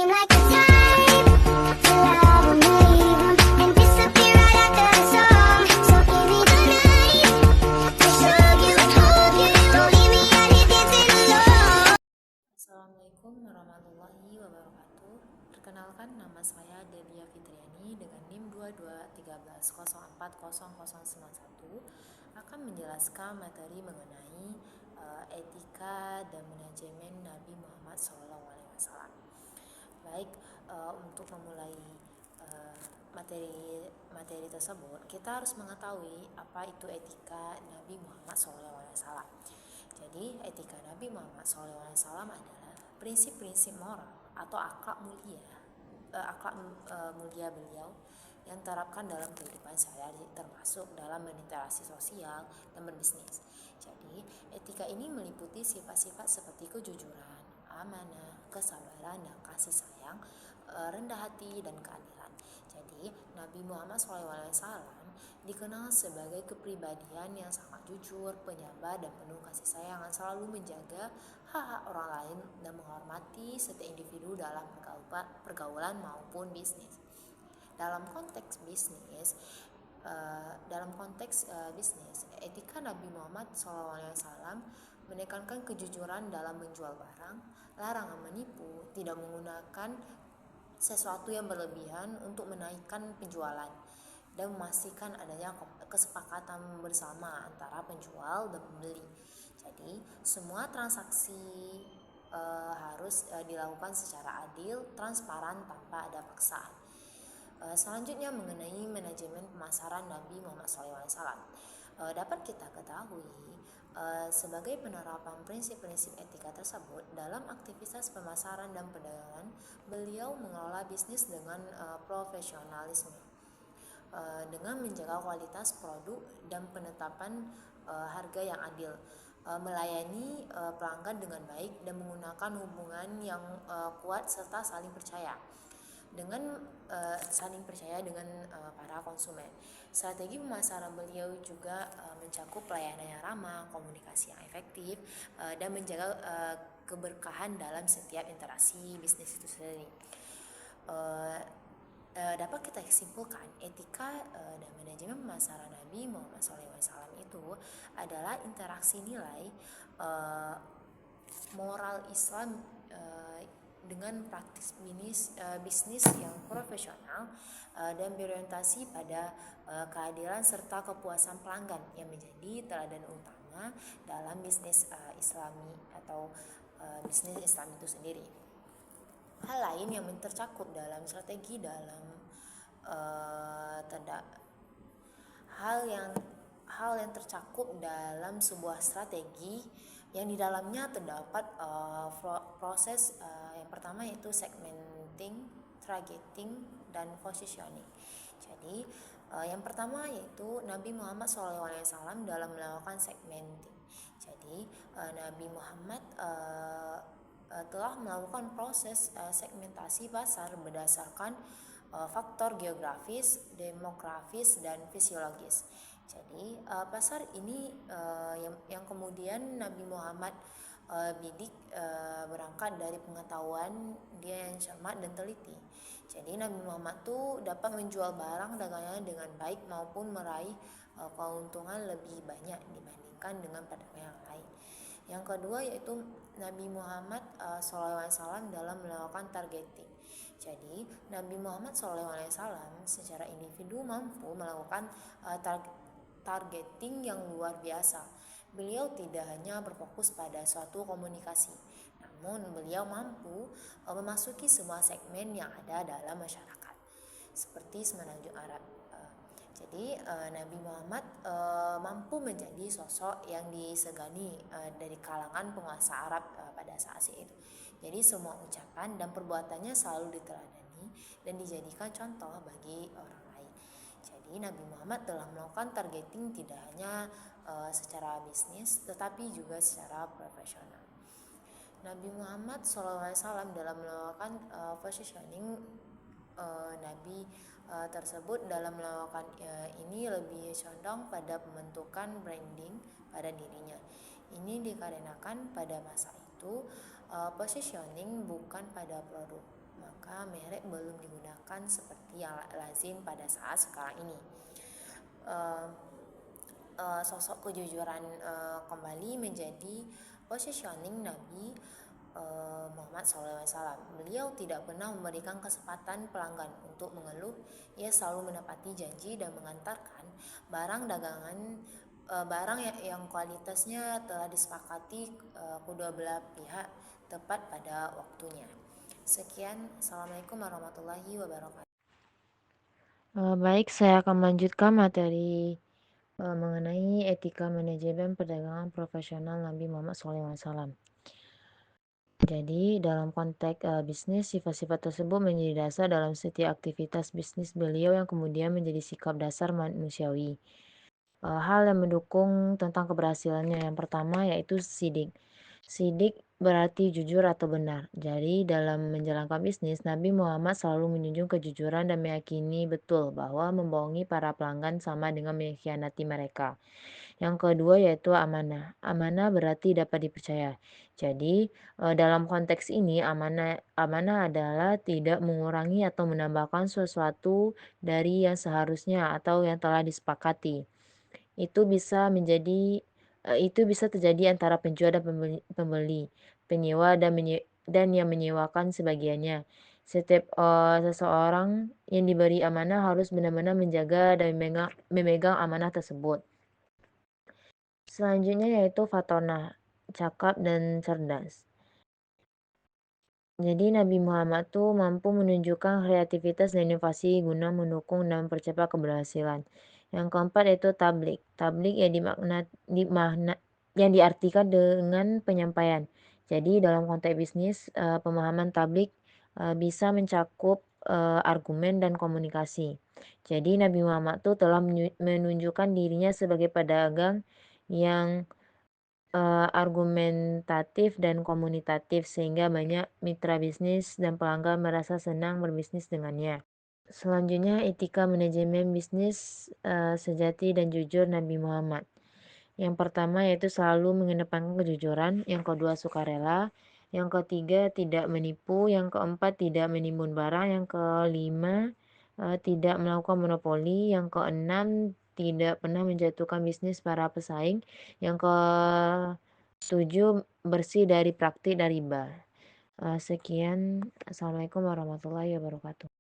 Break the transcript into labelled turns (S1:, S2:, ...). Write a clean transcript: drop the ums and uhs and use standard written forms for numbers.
S1: seem like the type to love 'em, leave 'em, and disappear right after the song. So give me the night to show you, hold you, leave me out here dancing alone.
S2: Assalamualaikum warahmatullahi wabarakatuh. Perkenalkan, nama saya Delia Fitriani dengan NIM 2213040091 akan menjelaskan materi mengenai etika dan manajemen Nabi Muhammad SAW. Baik, untuk memulai materi tersebut, kita harus mengetahui apa itu etika Nabi Muhammad SAW. Jadi, etika Nabi Muhammad SAW adalah prinsip-prinsip moral atau akhlak mulia beliau yang terapkan dalam kehidupan sehari-hari, termasuk dalam berinteraksi sosial dan berbisnis. Jadi, etika ini meliputi sifat-sifat seperti kejujuran, amanah, kesabaran, dan kasih sayang, rendah hati, dan keadilan. Jadi, Nabi Muhammad SAW dikenal sebagai kepribadian yang sangat jujur, penyabar, dan penuh kasih sayang, selalu menjaga hak-hak orang lain dan menghormati setiap individu dalam pergaulan maupun bisnis. Dalam konteks bisnis, etika Nabi Muhammad SAW menekankan kejujuran dalam menjual barang, larangan menipu, tidak menggunakan sesuatu yang berlebihan untuk menaikkan penjualan, dan memastikan adanya kesepakatan bersama antara penjual dan pembeli. Jadi, semua transaksi harus dilakukan secara adil, transparan, tanpa ada paksaan. Selanjutnya mengenai manajemen pemasaran Nabi Muhammad SAW. Dapat kita ketahui sebagai penerapan prinsip-prinsip etika tersebut dalam aktivitas pemasaran dan perdagangan, beliau mengelola bisnis dengan profesionalisme, dengan menjaga kualitas produk dan penetapan harga yang adil, melayani pelanggan dengan baik, dan menggunakan hubungan yang kuat serta saling percaya dengan para konsumen. Strategi pemasaran beliau juga mencakup pelayanan yang ramah, komunikasi yang efektif, dan menjaga keberkahan dalam setiap interaksi bisnis itu sendiri. Dapat kita simpulkan, etika dan manajemen pemasaran Nabi Muhammad SAW itu adalah interaksi nilai moral Islam dengan praktis bisnis yang profesional dan berorientasi pada keadilan serta kepuasan pelanggan yang menjadi teladan utama dalam bisnis Islami atau bisnis Islam itu sendiri. Hal lain yang tercakup dalam strategi hal yang tercakup dalam sebuah strategi yang di dalamnya terdapat proses yang pertama yaitu segmenting, targeting, dan positioning. Jadi yang pertama yaitu Nabi Muhammad SAW dalam melakukan segmenting. Jadi Nabi Muhammad telah melakukan proses segmentasi pasar berdasarkan faktor geografis, demografis, dan fisiologis. Jadi pasar ini yang kemudian Nabi Muhammad bidik berangkat dari pengetahuan dia yang cermat dan teliti. Jadi Nabi Muhammad tuh dapat menjual barang dagangannya dengan baik maupun meraih keuntungan lebih banyak dibandingkan dengan pedagang yang lain. Yang kedua yaitu Nabi Muhammad SAW dalam melakukan targeting. Jadi Nabi Muhammad SAW secara individu mampu melakukan targeting yang luar biasa. Beliau tidak hanya berfokus pada suatu komunikasi, namun beliau mampu memasuki semua segmen yang ada dalam masyarakat, seperti semenanjung Arab. Jadi Nabi Muhammad mampu menjadi sosok yang disegani dari kalangan penguasa Arab pada saat itu. Jadi semua ucapan dan perbuatannya selalu diteladani dan dijadikan contoh bagi orang lain. Jadi Nabi Muhammad telah melakukan targeting tidak hanya secara bisnis tetapi juga secara profesional. Nabi Muhammad SAW dalam melakukan positioning Nabi tersebut dalam melakukan ini lebih condong pada pembentukan branding pada dirinya. Ini dikarenakan pada masa itu positioning bukan pada produk, maka merek belum digunakan seperti yang lazim pada saat sekarang ini. Eh, Sosok kejujuran kembali menjadi positioning Nabi Muhammad SAW. Beliau tidak pernah memberikan kesempatan pelanggan untuk mengeluh. Ia selalu menepati janji dan mengantarkan barang dagangan barang yang kualitasnya telah disepakati kedua belah pihak tepat pada waktunya. Sekian, Assalamualaikum warahmatullahi wabarakatuh.
S3: Baik, saya akan melanjutkan materi mengenai etika manajemen perdagangan profesional Nabi Muhammad SAW. Jadi, dalam konteks bisnis, sifat-sifat tersebut menjadi dasar dalam setiap aktivitas bisnis beliau yang kemudian menjadi sikap dasar manusiawi. Hal yang mendukung tentang keberhasilannya yang pertama yaitu sidik. Sidik berarti jujur atau benar. Jadi dalam menjalankan bisnis, Nabi Muhammad selalu menjunjung kejujuran dan meyakini betul bahwa membohongi para pelanggan sama dengan mengkhianati mereka. Yang kedua yaitu amanah. Amanah berarti dapat dipercaya. Jadi dalam konteks ini amanah adalah tidak mengurangi atau menambahkan sesuatu dari yang seharusnya atau yang telah disepakati. Itu bisa menjadi itu bisa terjadi antara penjual dan pembeli, penyewa dan yang menyewakan sebagiannya. Setiap seseorang yang diberi amanah harus benar-benar menjaga dan memegang amanah tersebut. Selanjutnya yaitu fatona, cakap dan cerdas. Jadi Nabi Muhammad tuh mampu menunjukkan kreativitas dan inovasi guna mendukung dan mempercepat keberhasilan. Yang keempat yaitu tablik. Tablik yang diartikan dengan penyampaian. Jadi dalam konteks bisnis, pemahaman tablik bisa mencakup argumen dan komunikasi. Jadi Nabi Muhammad tuh telah menunjukkan dirinya sebagai pedagang yang argumentatif dan komunikatif sehingga banyak mitra bisnis dan pelanggan merasa senang berbisnis dengannya. Selanjutnya etika manajemen bisnis sejati dan jujur Nabi Muhammad. Yang pertama yaitu selalu mengedepankan kejujuran, yang kedua sukarela, yang ketiga tidak menipu, yang keempat tidak menimbun barang, yang kelima tidak melakukan monopoli, yang keenam tidak pernah menjatuhkan bisnis para pesaing, yang ketujuh bersih dari praktik dan riba. Sekian, Assalamualaikum warahmatullahi wabarakatuh.